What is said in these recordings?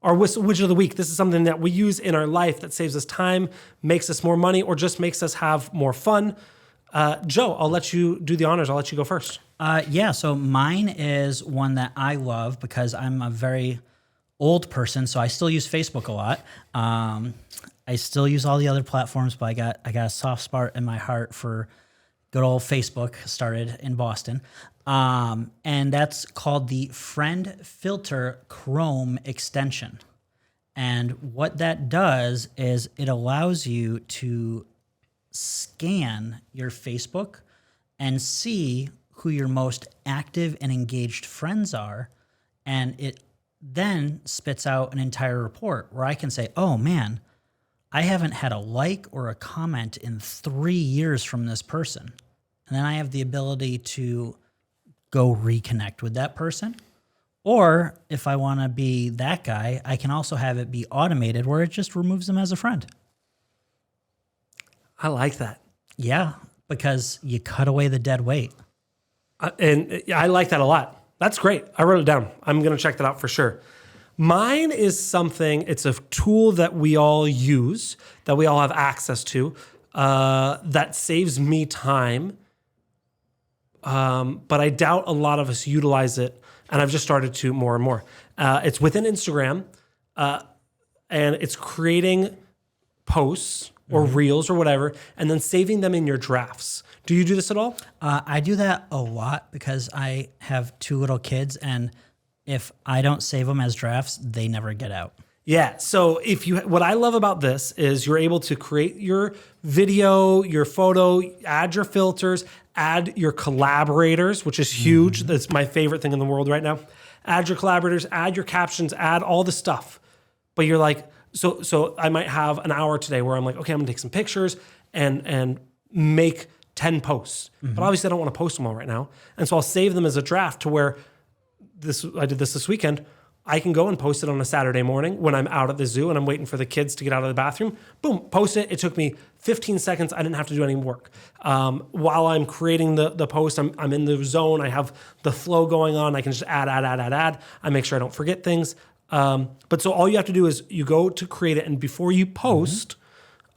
our widget of the week. This is something that we use in our life that saves us time, makes us more money, or just makes us have more fun. Joe, I'll let you do the honors. I'll let you go first. So mine is one that I love because I'm a very old person, so I still use Facebook a lot. I still use all the other platforms, but I got a soft spot in my heart for good old Facebook, started in Boston. And that's called the Friend Filter Chrome extension. And what that does is it allows you to scan your Facebook and see who your most active and engaged friends are. And it then spits out an entire report where I can say, oh man, I haven't had a like or a comment in 3 years from this person. And then I have the ability to go reconnect with that person. Or if I want to be that guy, I can also have it be automated where it just removes them as a friend. I like that. Yeah, because you cut away the dead weight. And I like that a lot. That's great. I wrote it down. I'm going to check that out for sure. Mine is something, it's a tool that we all use, that we all have access to, that saves me time. But I doubt a lot of us utilize it, and I've just started to more and more. It's within Instagram, and it's creating posts or reels or whatever, and then saving them in your drafts. Do you do this at all? I do that a lot because I have 2 little kids, and if I don't save them as drafts, they never get out. Yeah. So what I love about this is you're able to create your video, your photo, add your filters, add your collaborators, which is huge. That's my favorite thing in the world right now. Add your collaborators, add your captions, add all the stuff. But you're like, so I might have an hour today where I'm like, okay, I'm gonna take some pictures and make 10 posts. But obviously I don't want to post them all right now. And so I'll save them as a draft to where I did this weekend. I can go and post it on a Saturday morning when I'm out at the zoo and I'm waiting for the kids to get out of the bathroom. Boom, post it. It took me 15 seconds. I didn't have to do any work. While I'm creating the post, I'm in the zone. I have the flow going on. I can just add. I make sure I don't forget things. But so all you have to do is you go to create it, and before you post,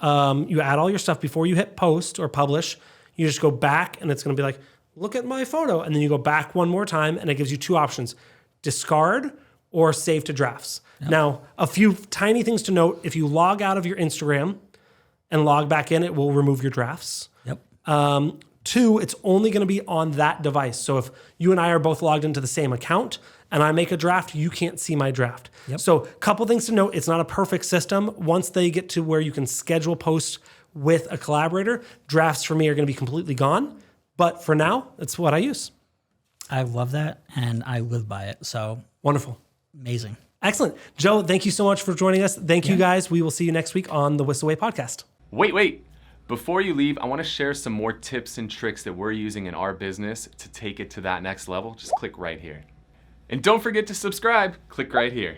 you add all your stuff. Before you hit post or publish, you just go back, and it's going to be like, look at my photo. And then you go back one more time, and it gives you 2 options: discard or save to drafts. Yep. Now, a few tiny things to note: if you log out of your Instagram and log back in, it will remove your drafts. Yep. 2, it's only going to be on that device. So if you and I are both logged into the same account and I make a draft, you can't see my draft. Yep. So a couple things to note: it's not a perfect system. Once they get to where you can schedule posts with a collaborator, drafts for me are going to be completely gone. But for now, that's what I use. I love that, and I live by it. So wonderful. Amazing. Excellent. Joe, thank you so much for joining us. Thank you, guys. We will see you next week on the Whissel Beer podcast. Wait. Before you leave, I want to share some more tips and tricks that we're using in our business to take it to that next level. Just click right here. And don't forget to subscribe. Click right here.